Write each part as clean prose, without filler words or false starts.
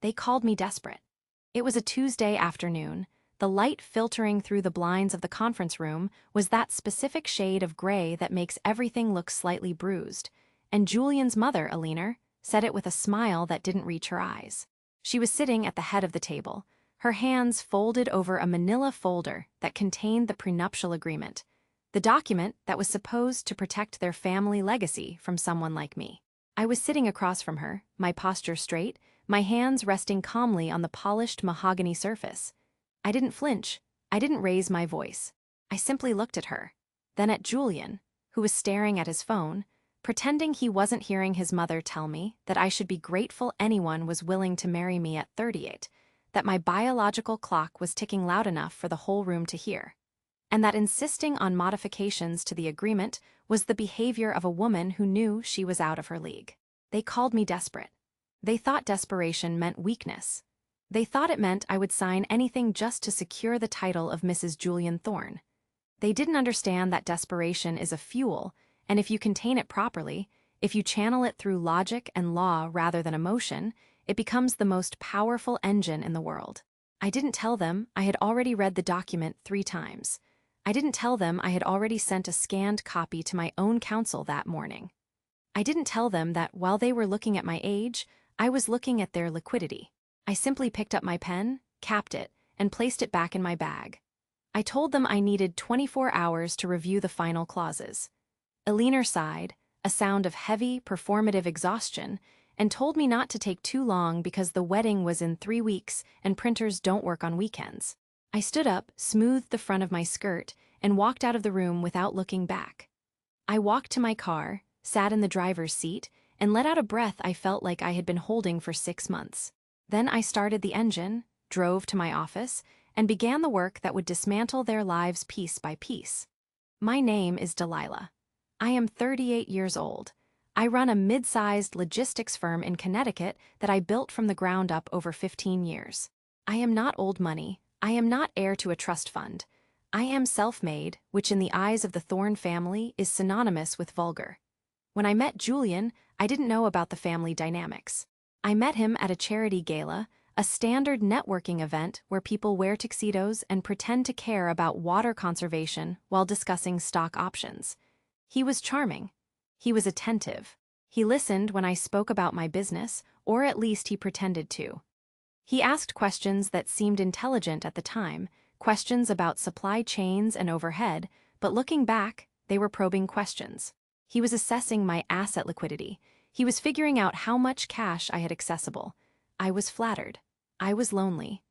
They called me desperate. It was a Tuesday afternoon. The light filtering through the blinds of the conference room was that specific shade of gray that makes everything look slightly bruised. And Julian's mother, Alina, said it with a smile that didn't reach her eyes. She was sitting at the head of the table, her hands folded over a manila folder that contained the prenuptial agreement, the document that was supposed to protect their family legacy from someone like me. I was sitting across from her, my posture straight, my hands resting calmly on the polished mahogany surface. I didn't flinch. I didn't raise my voice. I simply looked at her, then at Julian, who was staring at his phone, pretending he wasn't hearing his mother tell me that I should be grateful anyone was willing to marry me at 38, that my biological clock was ticking loud enough for the whole room to hear, and that insisting on modifications to the agreement was the behavior of a woman who knew she was out of her league. They called me desperate. They thought desperation meant weakness. They thought it meant I would sign anything just to secure the title of Mrs. Julian Thorne. They didn't understand that desperation is a fuel, and if you contain it properly, if you channel it through logic and law rather than emotion, it becomes the most powerful engine in the world. I didn't tell them I had already read the document 3 times. I didn't tell them I had already sent a scanned copy to my own counsel that morning. I didn't tell them that while they were looking at my age, I was looking at their liquidity. I simply picked up my pen, capped it, and placed it back in my bag. I told them I needed 24 hours to review the final clauses. Alina sighed, a sound of heavy, performative exhaustion, and told me not to take too long because the wedding was in 3 weeks and printers don't work on weekends. I stood up, smoothed the front of my skirt, and walked out of the room without looking back. I walked to my car, sat in the driver's seat, and let out a breath I felt like I had been holding for 6 months. Then I started the engine, drove to my office, and began the work that would dismantle their lives piece by piece. My name is Delilah. I am 38 years old. I run a mid-sized logistics firm in Connecticut that I built from the ground up over 15 years. I am not old money. I am not heir to a trust fund. I am self-made, which in the eyes of the Thorne family is synonymous with vulgar. When I met Julian, I didn't know about the family dynamics. I met him at a charity gala, a standard networking event where people wear tuxedos and pretend to care about water conservation while discussing stock options. He was charming. He was attentive. He listened when I spoke about my business, or at least he pretended to. He asked questions that seemed intelligent at the time, questions about supply chains and overhead, but looking back, they were probing questions. He was assessing my asset liquidity. He was figuring out how much cash I had accessible. I was flattered. I was lonely.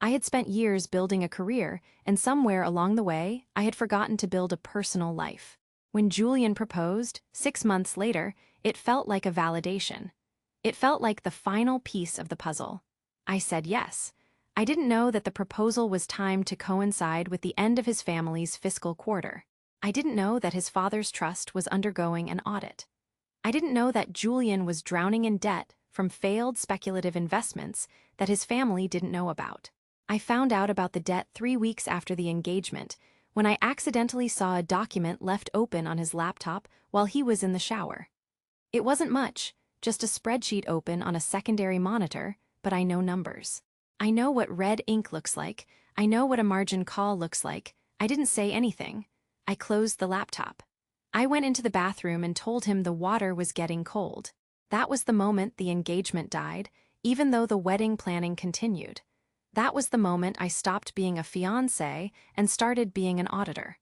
I had spent years building a career, and somewhere along the way, I had forgotten to build a personal life. When Julian proposed, 6 months later, it felt like a validation. It felt like the final piece of the puzzle. I said yes. I didn't know that the proposal was timed to coincide with the end of his family's fiscal quarter. I didn't know that his father's trust was undergoing an audit. I didn't know that Julian was drowning in debt from failed speculative investments that his family didn't know about. I found out about the debt 3 weeks after the engagement, when I accidentally saw a document left open on his laptop while he was in the shower. It wasn't much, just a spreadsheet open on a secondary monitor, but I know numbers. I know what red ink looks like. I know what a margin call looks like. I didn't say anything. I closed the laptop. I went into the bathroom and told him the water was getting cold. That was the moment the engagement died, even though the wedding planning continued. That was the moment I stopped being a fiancé and started being an auditor.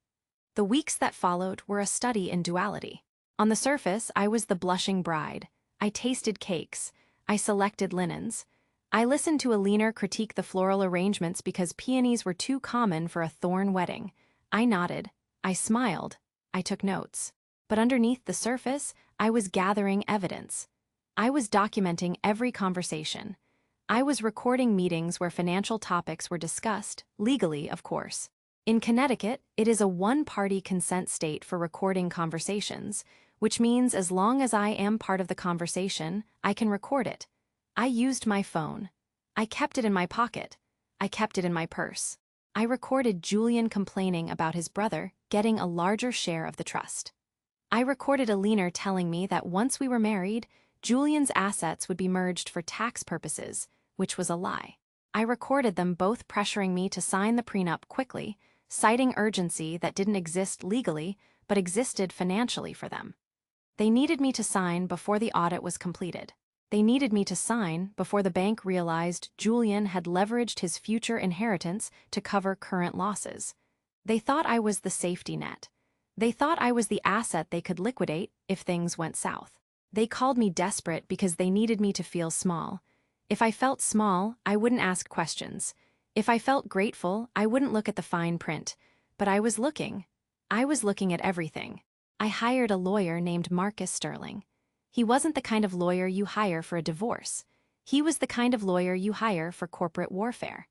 The weeks that followed were a study in duality. On the surface, I was the blushing bride. I tasted cakes. I selected linens. I listened to Alina critique the floral arrangements because peonies were too common for a Thorne wedding. I nodded. I smiled. I took notes. But underneath the surface, I was gathering evidence. I was documenting every conversation. I was recording meetings where financial topics were discussed, legally, of course. In Connecticut, it is a one-party consent state for recording conversations, which means as long as I am part of the conversation, I can record it. I used my phone. I kept it in my pocket. I kept it in my purse. I recorded Julian complaining about his brother getting a larger share of the trust. I recorded Alina telling me that once we were married, Julian's assets would be merged for tax purposes, which was a lie. I recorded them both pressuring me to sign the prenup quickly, citing urgency that didn't exist legally but existed financially for them. They needed me to sign before the audit was completed. They needed me to sign before the bank realized Julian had leveraged his future inheritance to cover current losses. They thought I was the safety net. They thought I was the asset they could liquidate if things went south. They called me desperate because they needed me to feel small. If I felt small, I wouldn't ask questions. If I felt grateful, I wouldn't look at the fine print. But I was looking. I was looking at everything. I hired a lawyer named Marcus Sterling. He wasn't the kind of lawyer you hire for a divorce. He was the kind of lawyer you hire for corporate warfare.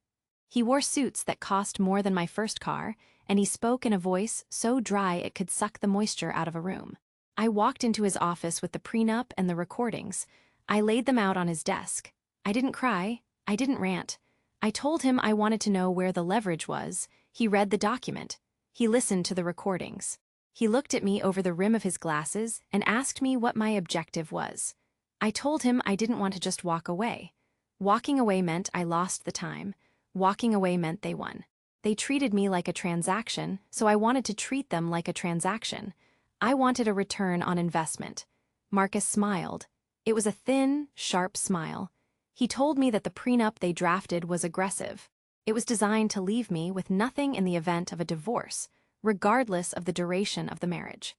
He wore suits that cost more than my first car, and he spoke in a voice so dry it could suck the moisture out of a room. I walked into his office with the prenup and the recordings. I laid them out on his desk. I didn't cry. I didn't rant. I told him I wanted to know where the leverage was. He read the document. He listened to the recordings. He looked at me over the rim of his glasses and asked me what my objective was. I told him I didn't want to just walk away. Walking away meant I lost the time. Walking away meant they won. They treated me like a transaction, so I wanted to treat them like a transaction. I wanted a return on investment. Marcus smiled. It was a thin, sharp smile. He told me that the prenup they drafted was aggressive. It was designed to leave me with nothing in the event of a divorce, regardless of the duration of the marriage.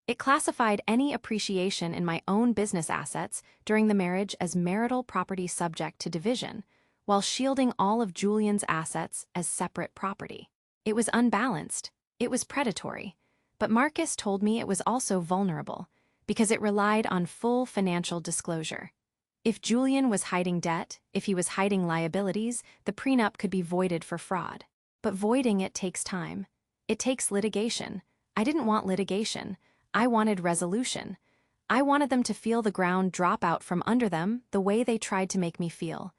It classified any appreciation in my own business assets during the marriage as marital property subject to division, while shielding all of Julian's assets as separate property. It was unbalanced. It was predatory. But Marcus told me it was also vulnerable, because it relied on full financial disclosure. If Julian was hiding debt, if he was hiding liabilities, the prenup could be voided for fraud. But voiding it takes time. It takes litigation. I didn't want litigation. I wanted resolution. I wanted them to feel the ground drop out from under them the way they tried to make me feel.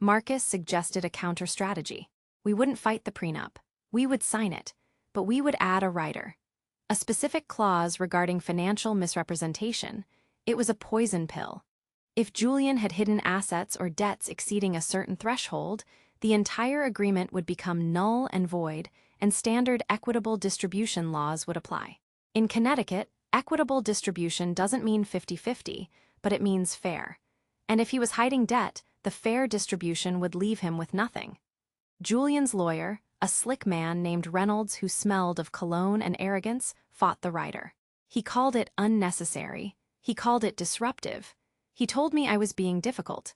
Marcus suggested a counter-strategy. We wouldn't fight the prenup. We would sign it. But we would add a rider. A specific clause regarding financial misrepresentation. It was a poison pill. If Julian had hidden assets or debts exceeding a certain threshold, the entire agreement would become null and void, and standard equitable distribution laws would apply. In Connecticut, equitable distribution doesn't mean 50-50, but it means fair. And if he was hiding debt, the fair distribution would leave him with nothing. Julian's lawyer, a slick man named Reynolds who smelled of cologne and arrogance, fought the rider. He called it unnecessary. He called it disruptive. He told me I was being difficult.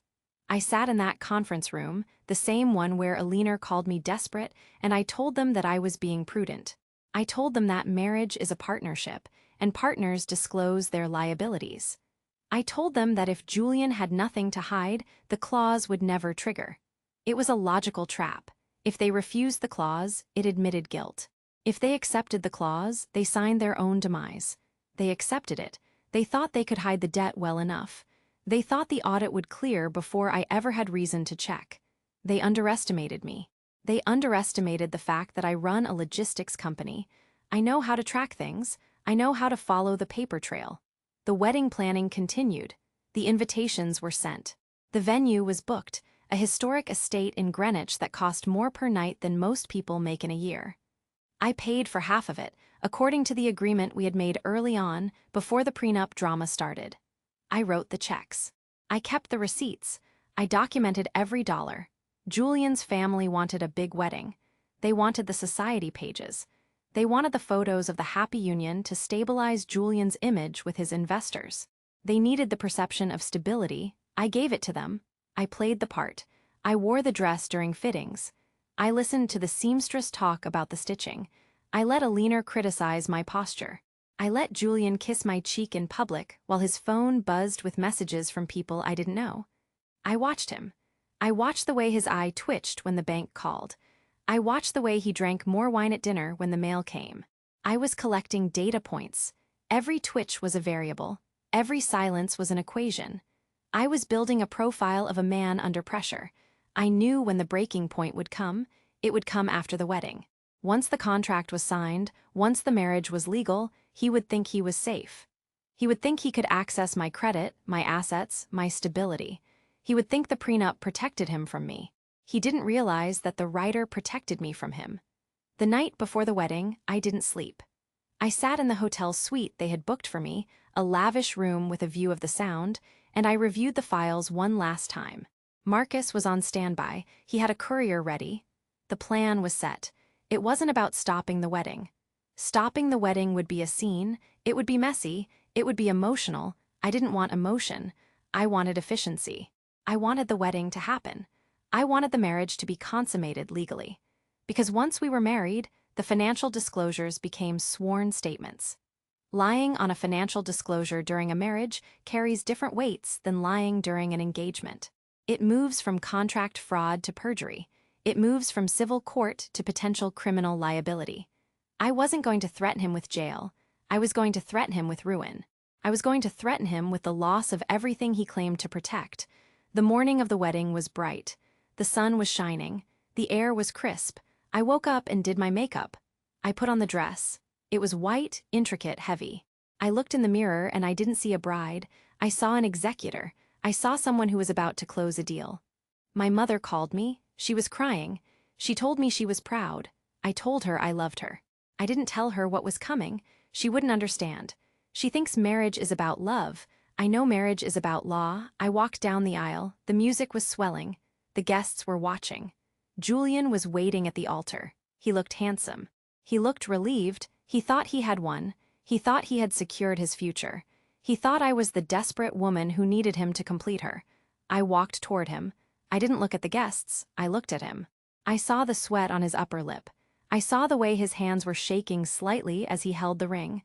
I sat in that conference room, the same one where a leaner called me desperate, and I told them that I was being prudent. I told them that marriage is a partnership, and partners disclose their liabilities. I told them that if Julian had nothing to hide, the clause would never trigger. It was a logical trap. If they refused the clause, it admitted guilt. If they accepted the clause, they signed their own demise. They accepted it. They thought they could hide the debt well enough. They thought the audit would clear before I ever had reason to check. They underestimated me. They underestimated the fact that I run a logistics company. I know how to track things. I know how to follow the paper trail. The wedding planning continued. The invitations were sent. The venue was booked, a historic estate in Greenwich that cost more per night than most people make in a year. I paid for half of it, according to the agreement we had made early on, before the prenup drama started. I wrote the checks. I kept the receipts. I documented every dollar. Julian's family wanted a big wedding. They wanted the society pages. They wanted the photos of the happy union to stabilize Julian's image with his investors. They needed the perception of stability. I gave it to them. I played the part. I wore the dress during fittings. I listened to the seamstress talk about the stitching. I let a leaner criticize my posture. I let Julian kiss my cheek in public while his phone buzzed with messages from people I didn't know. I watched him. I watched the way his eye twitched when the bank called. I watched the way he drank more wine at dinner when the mail came. I was collecting data points. Every twitch was a variable. Every silence was an equation. I was building a profile of a man under pressure. I knew when the breaking point would come. It would come after the wedding. Once the contract was signed, once the marriage was legal, he would think he was safe. He would think he could access my credit, my assets, my stability. He would think the prenup protected him from me. He didn't realize that the writer protected me from him. The night before the wedding, I didn't sleep. I sat in the hotel suite they had booked for me, a lavish room with a view of the Sound, and I reviewed the files one last time. Marcus was on standby. He had a courier ready. The plan was set. It wasn't about stopping the wedding. Stopping the wedding would be a scene, it would be messy, it would be emotional. I didn't want emotion. I wanted efficiency. I wanted the wedding to happen. I wanted the marriage to be consummated legally. Because once we were married, the financial disclosures became sworn statements. Lying on a financial disclosure during a marriage carries different weights than lying during an engagement. It moves from contract fraud to perjury. It moves from civil court to potential criminal liability. I wasn't going to threaten him with jail. I was going to threaten him with ruin. I was going to threaten him with the loss of everything he claimed to protect. The morning of the wedding was bright. The sun was shining. The air was crisp. I woke up and did my makeup. I put on the dress. It was white, intricate, heavy. I looked in the mirror and I didn't see a bride. I saw an executor. I saw someone who was about to close a deal. My mother called me. She was crying. She told me she was proud. I told her I loved her. I didn't tell her what was coming. She wouldn't understand. She thinks marriage is about love. I know marriage is about law. I walked down the aisle. The music was swelling. The guests were watching. Julian was waiting at the altar. He looked handsome. He looked relieved. He thought he had won. He thought he had secured his future. He thought I was the desperate woman who needed him to complete her. I walked toward him. I didn't look at the guests. I looked at him. I saw the sweat on his upper lip. I saw the way his hands were shaking slightly as he held the ring.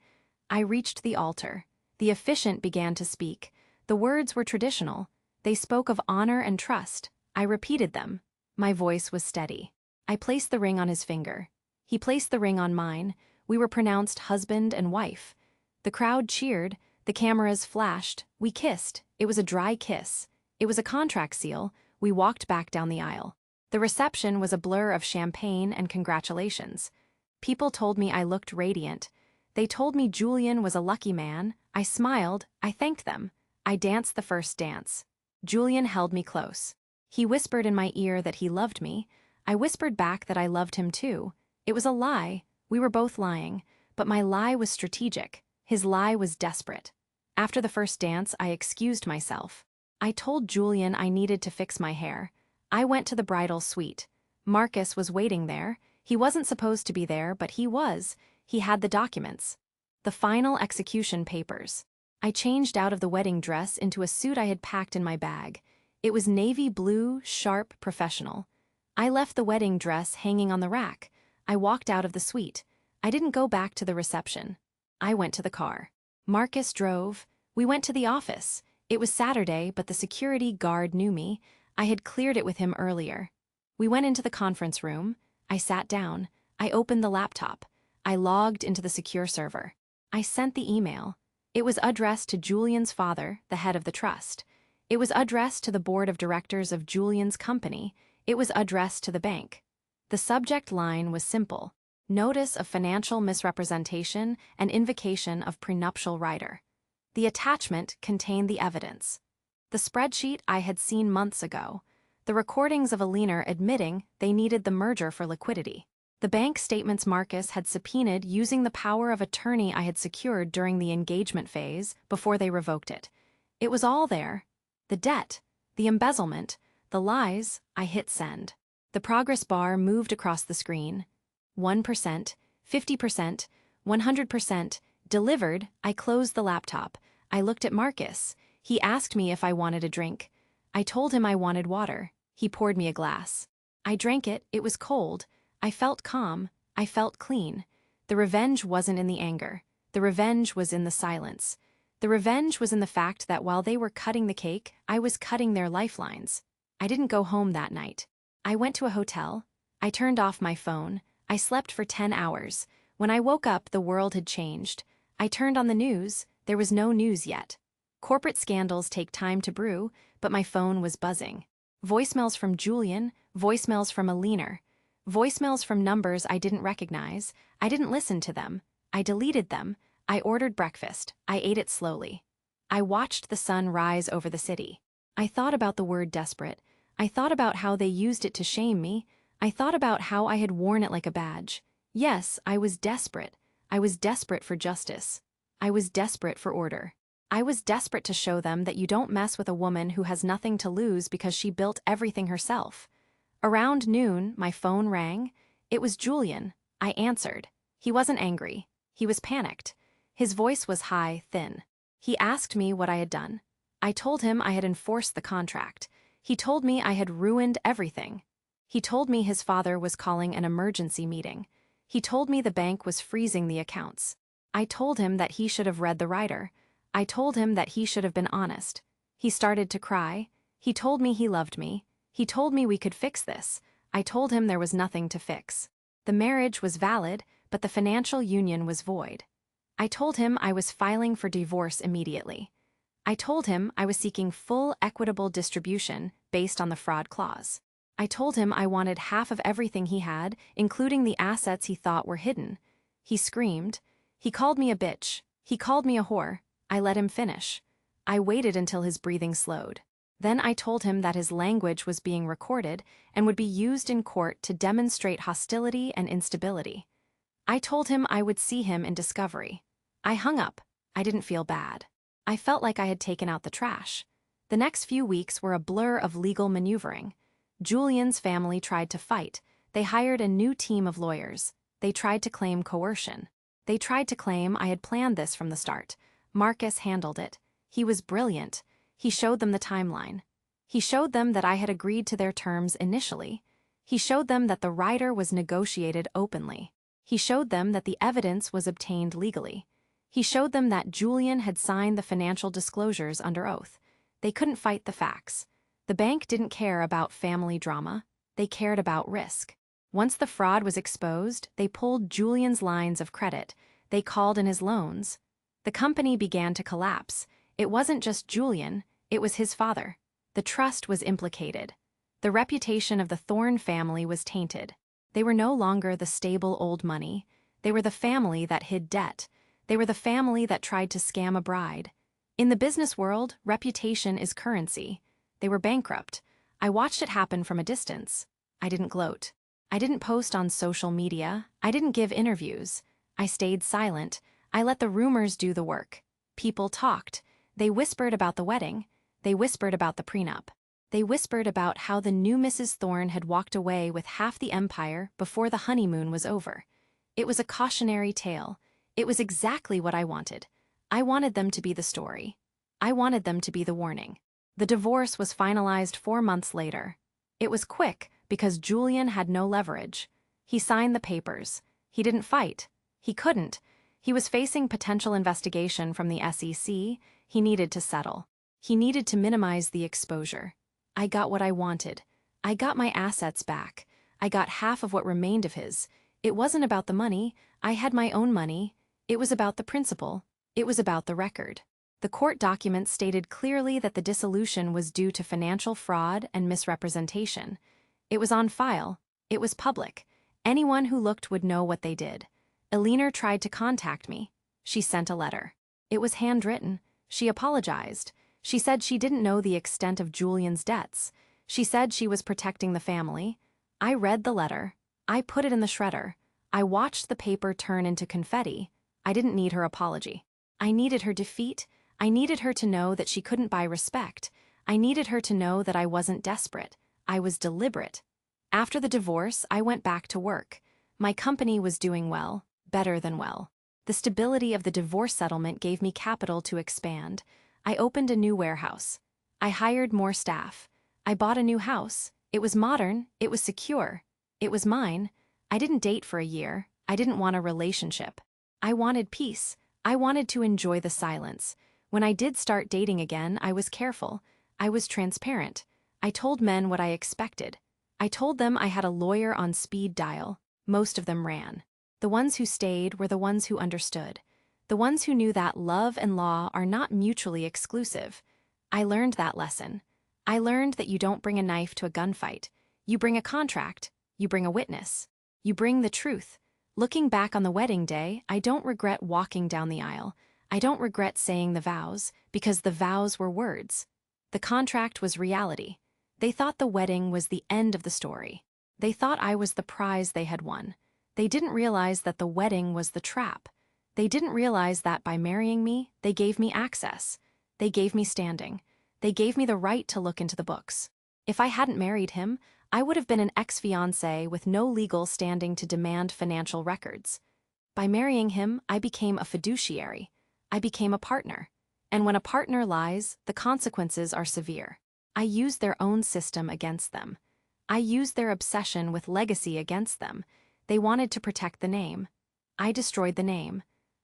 I reached the altar. The officiant began to speak. The words were traditional. They spoke of honor and trust. I repeated them. My voice was steady. I placed the ring on his finger. He placed the ring on mine. We were pronounced husband and wife. The crowd cheered. The cameras flashed. We kissed. It was a dry kiss. It was a contract seal. We walked back down the aisle. The reception was a blur of champagne and congratulations. People told me I looked radiant. They told me Julian was a lucky man. I smiled. I thanked them. I danced the first dance. Julian held me close. He whispered in my ear that he loved me. I whispered back that I loved him too. It was a lie. We were both lying. But my lie was strategic. His lie was desperate. After the first dance, I excused myself. I told Julian I needed to fix my hair. I went to the bridal suite. Marcus was waiting there. He wasn't supposed to be there, but he was. He had the documents. The final execution papers. I changed out of the wedding dress into a suit I had packed in my bag. It was navy blue, sharp, professional. I left the wedding dress hanging on the rack. I walked out of the suite. I didn't go back to the reception. I went to the car. Marcus drove. We went to the office. It was Saturday, but the security guard knew me. I had cleared it with him earlier. We went into the conference room. I sat down. I opened the laptop. I logged into the secure server. I sent the email. It was addressed to Julian's father, the head of the trust. It was addressed to the board of directors of Julian's company. It was addressed to the bank. The subject line was simple: notice of financial misrepresentation and invocation of prenuptial rider. The attachment contained the evidence. The spreadsheet I had seen months ago. The recordings of a lender admitting they needed the merger for liquidity. The bank statements Marcus had subpoenaed using the power of attorney I had secured during the engagement phase before they revoked it. It was all there. The debt, the embezzlement, the lies. I hit send. The progress bar moved across the screen. 1%, 50%, 100%, delivered. I closed the laptop. I looked at Marcus. He asked me if I wanted a drink. I told him I wanted water. He poured me a glass. I drank it. It was cold. I felt calm. I felt clean. The revenge wasn't in the anger. The revenge was in the silence. The revenge was in the fact that while they were cutting the cake, I was cutting their lifelines. I didn't go home that night. I went to a hotel. I turned off my phone. I slept for 10 hours. When I woke up, the world had changed. I turned on the news. There was no news yet. Corporate scandals take time to brew, but my phone was buzzing. Voicemails from Julian, voicemails from a lender, voicemails from numbers I didn't recognize. I didn't listen to them. I deleted them. I ordered breakfast. I ate it slowly. I watched the sun rise over the city. I thought about the word desperate. I thought about how they used it to shame me. I thought about how I had worn it like a badge. Yes, I was desperate. I was desperate for justice. I was desperate for order. I was desperate to show them that you don't mess with a woman who has nothing to lose because she built everything herself. Around noon, my phone rang. It was Julian. I answered. He wasn't angry. He was panicked. His voice was high, thin. He asked me what I had done. I told him I had enforced the contract. He told me I had ruined everything. He told me his father was calling an emergency meeting. He told me the bank was freezing the accounts. I told him that he should have read the rider. I told him that he should have been honest. He started to cry. He told me he loved me. He told me we could fix this. I told him there was nothing to fix. The marriage was valid, but the financial union was void. I told him I was filing for divorce immediately. I told him I was seeking full equitable distribution based on the fraud clause. I told him I wanted half of everything he had, including the assets he thought were hidden. He screamed. He called me a bitch. He called me a whore. I let him finish. I waited until his breathing slowed. Then I told him that his language was being recorded and would be used in court to demonstrate hostility and instability. I told him I would see him in discovery. I hung up. I didn't feel bad. I felt like I had taken out the trash. The next few weeks were a blur of legal maneuvering. Julian's family tried to fight. They hired a new team of lawyers. They tried to claim coercion. They tried to claim I had planned this from the start. Marcus handled it. He was brilliant. He showed them the timeline. He showed them that I had agreed to their terms initially. He showed them that the rider was negotiated openly. He showed them that the evidence was obtained legally. He showed them that Julian had signed the financial disclosures under oath. They couldn't fight the facts. The bank didn't care about family drama. They cared about risk. Once the fraud was exposed, they pulled Julian's lines of credit. They called in his loans. The company began to collapse. It wasn't just Julian, it was his father. The trust was implicated. The reputation of the Thorne family was tainted. They were no longer the stable old money. They were the family that hid debt. They were the family that tried to scam a bride. In the business world, reputation is currency. They were bankrupt. I watched it happen from a distance. I didn't gloat. I didn't post on social media. I didn't give interviews. I stayed silent. I let the rumors do the work. People talked. They whispered about the wedding. They whispered about the prenup. They whispered about how the new Mrs. Thorne had walked away with half the empire before the honeymoon was over. It was a cautionary tale. It was exactly what I wanted. I wanted them to be the story. I wanted them to be the warning. The divorce was finalized 4 months later. It was quick because Julian had no leverage. He signed the papers. He didn't fight. He couldn't. He was facing potential investigation from the SEC. He needed to settle. He needed to minimize the exposure. I got what I wanted. I got my assets back. I got half of what remained of his. It wasn't about the money. I had my own money. It was about the principle. It was about the record. The court documents stated clearly that the dissolution was due to financial fraud and misrepresentation. It was on file. It was public. Anyone who looked would know what they did. Eleanor tried to contact me. She sent a letter. It was handwritten. She apologized. She said she didn't know the extent of Julian's debts. She said she was protecting the family. I read the letter. I put it in the shredder. I watched the paper turn into confetti. I didn't need her apology. I needed her defeat. I needed her to know that she couldn't buy respect. I needed her to know that I wasn't desperate. I was deliberate. After the divorce, I went back to work. My company was doing well, better than well. The stability of the divorce settlement gave me capital to expand. I opened a new warehouse. I hired more staff. I bought a new house. It was modern. It was secure. It was mine. I didn't date for a year. I didn't want a relationship. I wanted peace. I wanted to enjoy the silence. When I did start dating again, I was careful. I was transparent. I told men what I expected. I told them I had a lawyer on speed dial. Most of them ran. The ones who stayed were the ones who understood. The ones who knew that love and law are not mutually exclusive. I learned that lesson. I learned that you don't bring a knife to a gunfight. You bring a contract. You bring a witness. You bring the truth. Looking back on the wedding day, I don't regret walking down the aisle. I don't regret saying the vows, because the vows were words. The contract was reality. They thought the wedding was the end of the story. They thought I was the prize they had won. They didn't realize that the wedding was the trap. They didn't realize that by marrying me, they gave me access. They gave me standing. They gave me the right to look into the books. If I hadn't married him, I would have been an ex-fiancé with no legal standing to demand financial records. By marrying him, I became a fiduciary. I became a partner. And when a partner lies, the consequences are severe. I used their own system against them. I used their obsession with legacy against them. They wanted to protect the name. I destroyed the name.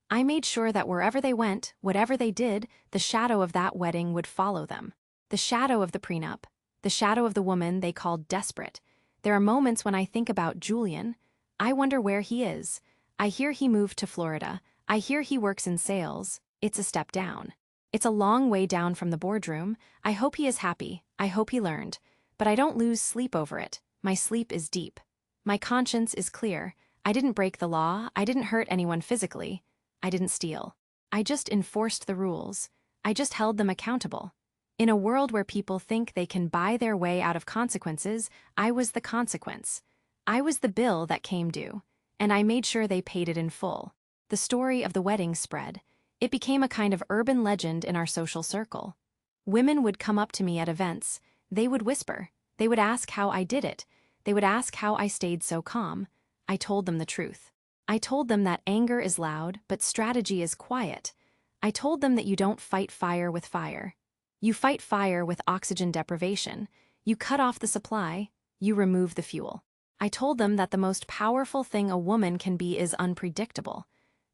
I made sure that wherever they went, whatever they did, the shadow of that wedding would follow them. The shadow of the prenup. The shadow of the woman they called desperate. There are moments when I think about Julian. I wonder where he is. I hear he moved to Florida. I hear he works in sales. It's a step down. It's a long way down from the boardroom. I hope he is happy. I hope he learned. But I don't lose sleep over it. My sleep is deep. My conscience is clear. I didn't break the law. I didn't hurt anyone physically. I didn't steal. I just enforced the rules. I just held them accountable. In a world where people think they can buy their way out of consequences, I was the consequence. I was the bill that came due, and I made sure they paid it in full. The story of the wedding spread. It became a kind of urban legend in our social circle. Women would come up to me at events. They would whisper. They would ask how I did it. They would ask how I stayed so calm. I told them the truth. I told them that anger is loud, but strategy is quiet. I told them that you don't fight fire with fire. You fight fire with oxygen deprivation. You cut off the supply. You remove the fuel. I told them that the most powerful thing a woman can be is unpredictable.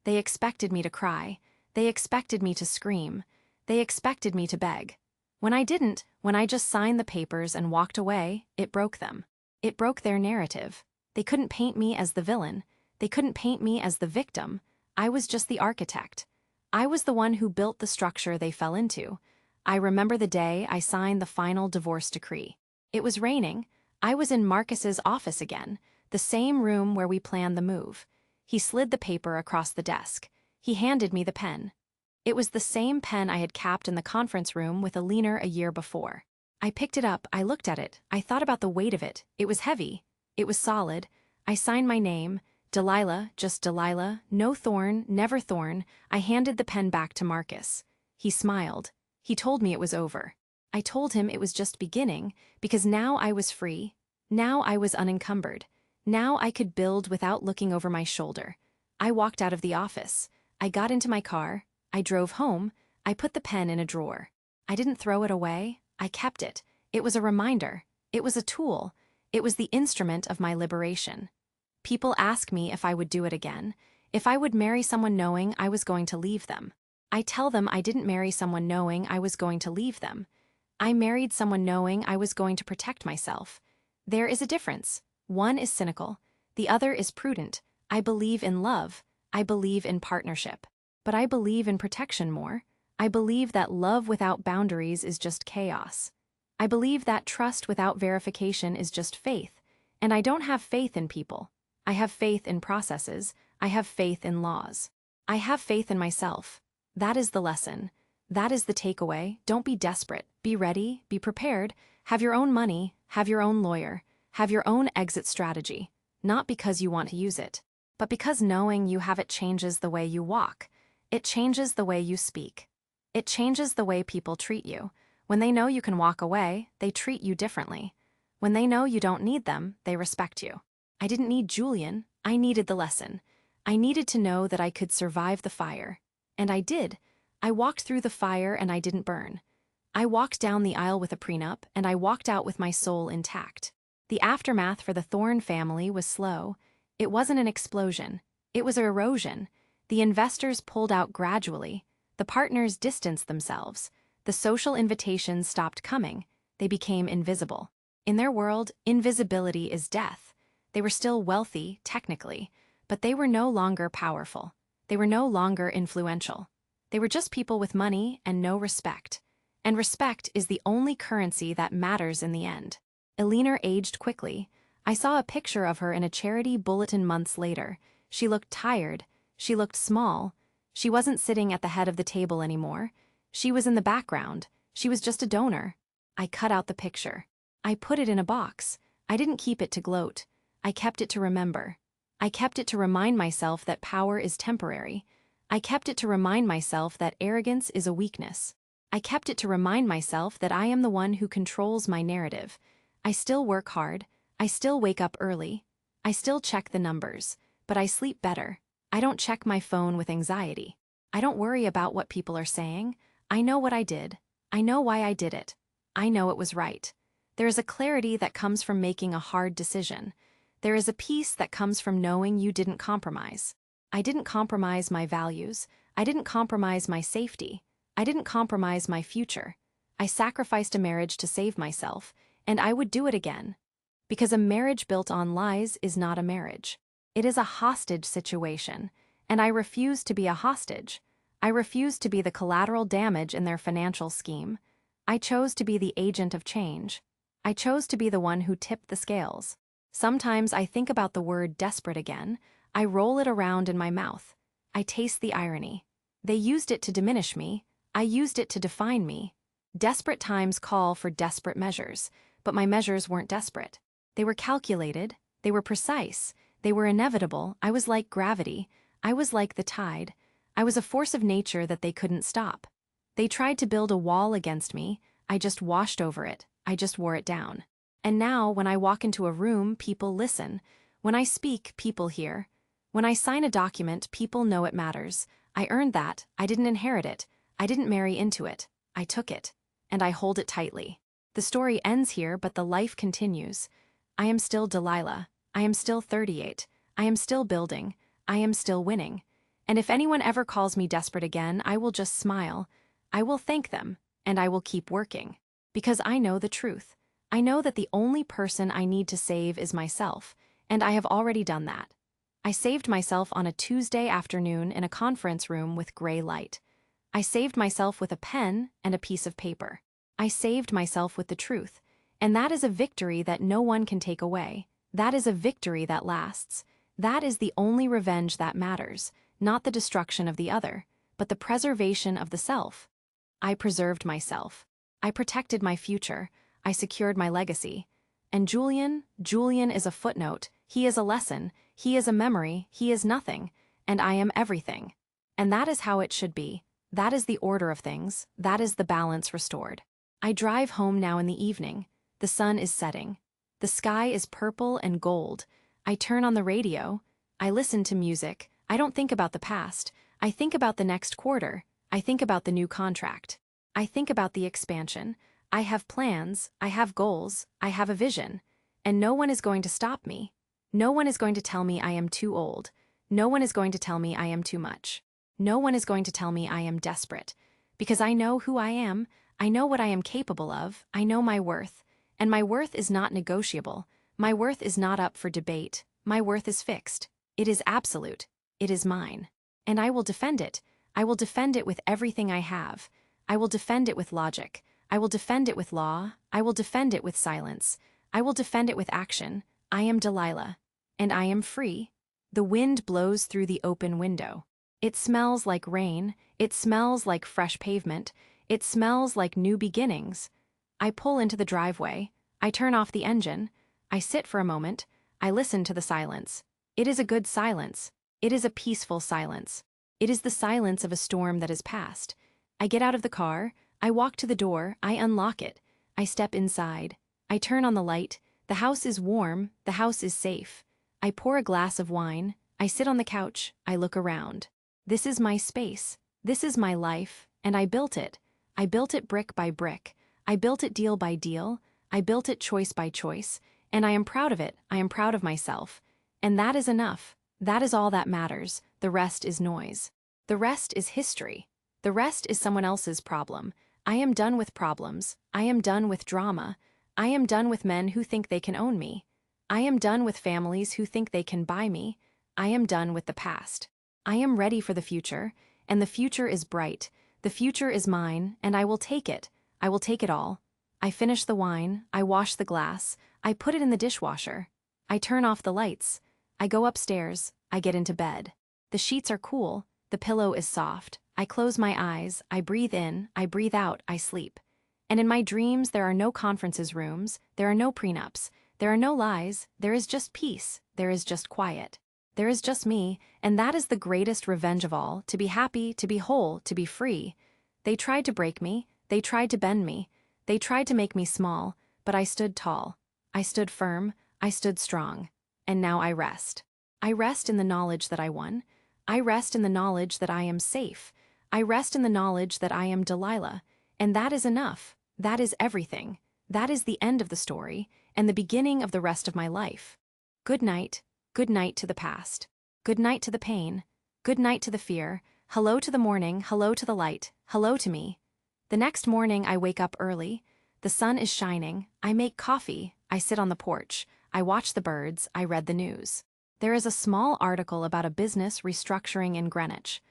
They expected me to cry. They expected me to scream. They expected me to beg. When I didn't, when I just signed the papers and walked away, it broke them. It broke their narrative. They couldn't paint me as the villain. They couldn't paint me as the victim. I was just the architect. I was the one who built the structure they fell into. I remember the day I signed the final divorce decree. It was raining. I was in Marcus's office again, the same room where we planned the move. He slid the paper across the desk. He handed me the pen. It was the same pen I had capped in the conference room with Alina a year before. I picked it up, I looked at it, I thought about the weight of it. It was heavy. It was solid. I signed my name, Delilah, just Delilah, no Thorn, never Thorn. I handed the pen back to Marcus. He smiled. He told me it was over. I told him it was just beginning, because now I was free. Now I was unencumbered. Now I could build without looking over my shoulder. I walked out of the office. I got into my car. I drove home. I put the pen in a drawer. I didn't throw it away. I kept it. It was a reminder. It was a tool. It was the instrument of my liberation. People ask me if I would do it again, if I would marry someone knowing I was going to leave them. I tell them I didn't marry someone knowing I was going to leave them. I married someone knowing I was going to protect myself. There is a difference. One is cynical. The other is prudent. I believe in love. I believe in partnership. But I believe in protection more. I believe that love without boundaries is just chaos. I believe that trust without verification is just faith. And I don't have faith in people. I have faith in processes. I have faith in laws. I have faith in myself. That is the lesson. That is the takeaway. Don't be desperate. Be ready. Be prepared. Have your own money. Have your own lawyer. Have your own exit strategy. Not because you want to use it, but because knowing you have it changes the way you walk. It changes the way you speak. It changes the way people treat you. When they know you can walk away, they treat you differently. When they know you don't need them, they respect you. I didn't need Julian. I needed the lesson. I needed to know that I could survive the fire. And I did. I walked through the fire and I didn't burn. I walked down the aisle with a prenup and I walked out with my soul intact. The aftermath for the Thorne family was slow. It wasn't an explosion. It was an erosion. The investors pulled out gradually. The partners distanced themselves. The social invitations stopped coming. They became invisible. In their world, invisibility is death. They were still wealthy, technically, but they were no longer powerful. They were no longer influential. They were just people with money and no respect. And respect is the only currency that matters in the end. Alina aged quickly. I saw a picture of her in a charity bulletin months later. She looked tired. She looked small. She wasn't sitting at the head of the table anymore. She was in the background. She was just a donor. I cut out the picture. I put it in a box. I didn't keep it to gloat. I kept it to remember. I kept it to remind myself that power is temporary. I kept it to remind myself that arrogance is a weakness. I kept it to remind myself that I am the one who controls my narrative. I still work hard. I still wake up early. I still check the numbers. But I sleep better. I don't check my phone with anxiety. I don't worry about what people are saying. I know what I did. I know why I did it. I know it was right. There is a clarity that comes from making a hard decision. There is a peace that comes from knowing you didn't compromise. I didn't compromise my values. I didn't compromise my safety. I didn't compromise my future. I sacrificed a marriage to save myself, and I would do it again. Because a marriage built on lies is not a marriage. It is a hostage situation, and I refuse to be a hostage. I refuse to be the collateral damage in their financial scheme. I chose to be the agent of change. I chose to be the one who tipped the scales. Sometimes I think about the word desperate again. I roll it around in my mouth. I taste the irony. They used it to diminish me. I used it to define me. Desperate times call for desperate measures, but my measures weren't desperate. They were calculated. They were precise. They were inevitable. I was like gravity. I was like the tide. I was a force of nature that they couldn't stop. They tried to build a wall against me. I just washed over it. I just wore it down. And now, when I walk into a room, people listen. When I speak, people hear. When I sign a document, people know it matters. I earned that. I didn't inherit it. I didn't marry into it. I took it. And I hold it tightly. The story ends here, but the life continues. I am still Delilah. I am still 38. I am still building. I am still winning. And if anyone ever calls me desperate again, I will just smile. I will thank them, and I will keep working. Because I know the truth. I know that the only person I need to save is myself, and I have already done that. I saved myself on a Tuesday afternoon in a conference room with gray light. I saved myself with a pen and a piece of paper. I saved myself with the truth, and that is a victory that no one can take away. That is a victory that lasts. That is the only revenge that matters, not the destruction of the other, but the preservation of the self. I preserved myself. I protected my future. I secured my legacy. And Julian is a footnote. He is a lesson. He is a memory. He is nothing. And I am everything. And that is how it should be. That is the order of things. That is the balance restored. I drive home now in the evening. The sun is setting. The sky is purple and gold. I turn on the radio. I listen to music. I don't think about the past. I think about the next quarter. I think about the new contract. I think about the expansion. I have plans. I have goals. I have a vision. And no one is going to stop me. No one is going to tell me I am too old. No one is going to tell me I am too much. No one is going to tell me I am desperate. Because I know who I am. I know what I am capable of. I know my worth. And my worth is not negotiable. My worth is not up for debate. My worth is fixed. It is absolute. It is mine. And I will defend it. I will defend it with everything I have. I will defend it with logic. I will defend it with law. I will defend it with silence. I will defend it with action. I am Delilah. And I am free. The wind blows through the open window. It smells like rain. It smells like fresh pavement. It smells like new beginnings. I pull into the driveway. I turn off the engine. I sit for a moment. I listen to the silence. It is a good silence. It is a peaceful silence. It is the silence of a storm that is past. I get out of the car. I walk to the door. I unlock it. I step inside. I turn on the light. The house is warm. The house is safe. I pour a glass of wine. I sit on the couch. I look around. This is my space. This is my life. And I built it. I built it brick by brick. I built it deal by deal. I built it choice by choice. And I am proud of it. I am proud of myself. And that is enough. That is all that matters. The rest is noise. The rest is history. The rest is someone else's problem. I am done with problems. I am done with drama. I am done with men who think they can own me. I am done with families who think they can buy me. I am done with the past. I am ready for the future, and the future is bright. The future is mine, and I will take it. I will take it all. I finish the wine. I wash the glass. I put it in the dishwasher. I turn off the lights. I go upstairs. I get into bed. The sheets are cool. The pillow is soft. I close my eyes. I breathe in. I breathe out. I sleep. And in my dreams, there are no conferences rooms, there are no prenups, there are no lies, there is just peace, there is just quiet. There is just me, and that is the greatest revenge of all, to be happy, to be whole, to be free. They tried to break me, they tried to bend me, they tried to make me small, but I stood tall. I stood firm, I stood strong. And now I rest. I rest in the knowledge that I won. I rest in the knowledge that I am safe. I rest in the knowledge that I am Delilah. And that is enough. That is everything. That is the end of the story, and the beginning of the rest of my life. Good night to the past. Good night to the pain. Good night to the fear. Hello to the morning, hello to the light, hello to me. The next morning I wake up early. The sun is shining. I make coffee. I sit on the porch. I watch the birds. I read the news. There is a small article about a business restructuring in Greenwich.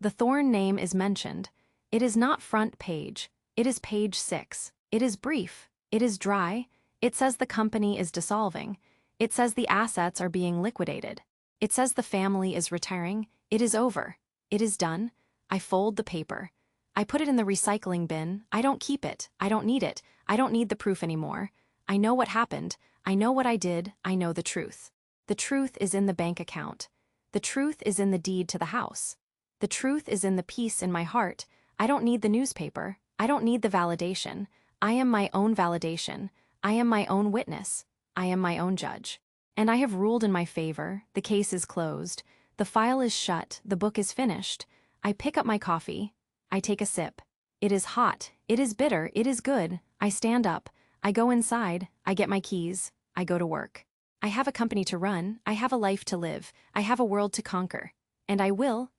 The Thorn name is mentioned. It is not front page. It is page 6. It is brief. It is dry. It says the company is dissolving. It says the assets are being liquidated. It says the family is retiring. It is over. It is done. I fold the paper. I put it in the recycling bin. I don't keep it. I don't need it. I don't need the proof anymore. I know what happened. I know what I did. I know the truth. The truth is in the bank account. The truth is in the deed to the house. The truth is in the peace in my heart. I don't need the newspaper. I don't need the validation. I am my own validation. I am my own witness. I am my own judge. And I have ruled in my favor. The case is closed. The file is shut. The book is finished. I pick up my coffee. I take a sip. It is hot. It is bitter. It is good. I stand up. I go inside. I get my keys. I go to work. I have a company to run. I have a life to live. I have a world to conquer. And I will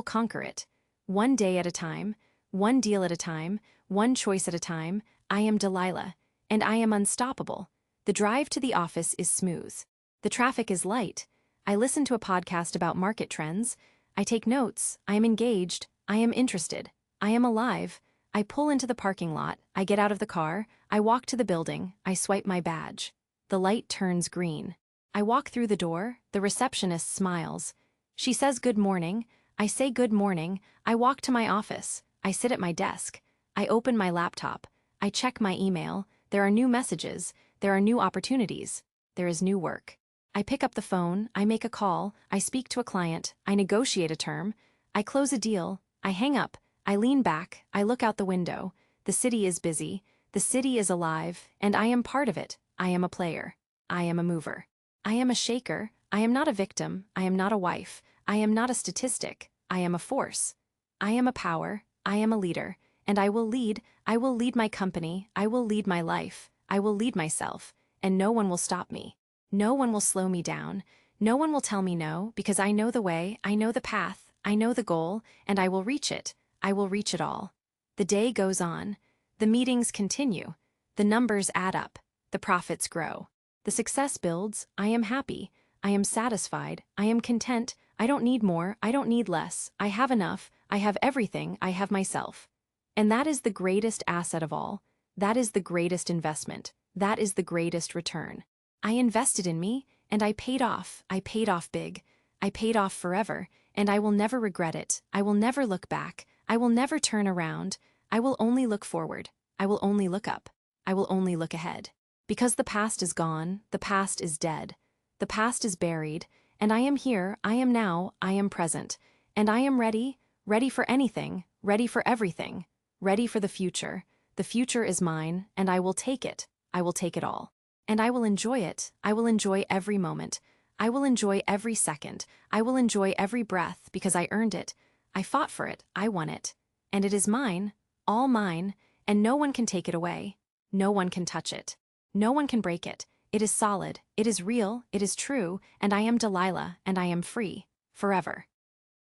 conquer it. One day at a time. One deal at a time. One choice at a time. I am Delilah. And I am unstoppable. The drive to the office is smooth. The traffic is light. I listen to a podcast about market trends. I take notes. I am engaged. I am interested. I am alive. I pull into the parking lot. I get out of the car. I walk to the building. I swipe my badge. The light turns green. I walk through the door. The receptionist smiles. She says good morning. I say good morning. I walk to my office. I sit at my desk. I open my laptop. I check my email. There are new messages. There are new opportunities. There is new work. I pick up the phone. I make a call. I speak to a client. I negotiate a term. I close a deal. I hang up. I lean back. I look out the window. The city is busy. The city is alive, and I am part of it. I am a player. I am a mover. I am a shaker. I am not a victim. I am not a wife. I am not a statistic. I am a force. I am a power. I am a leader. And I will lead. I will lead my company. I will lead my life. I will lead myself. And no one will stop me. No one will slow me down. No one will tell me no, because I know the way, I know the path, I know the goal, and I will reach it. I will reach it all. The day goes on. The meetings continue. The numbers add up. The profits grow. The success builds. I am happy. I am satisfied. I am content. I don't need more. I don't need less. I have enough. I have everything. I have myself. And that is the greatest asset of all. That is the greatest investment. That is the greatest return. I invested in me, and I paid off. I paid off big. I paid off forever, and I will never regret it. I will never look back. I will never turn around. I will only look forward. I will only look up. I will only look ahead. Because the past is gone, the past is dead. The past is buried, and I am here, I am now, I am present. And I am ready, ready for anything, ready for everything, ready for the future. The future is mine, and I will take it. I will take it all. And I will enjoy it. I will enjoy every moment. I will enjoy every second. I will enjoy every breath because I earned it. I fought for it. I won it. And it is mine, all mine, and no one can take it away. No one can touch it. No one can break it. It is solid. It is real. It is true. And I am Delilah, and I am free. Forever.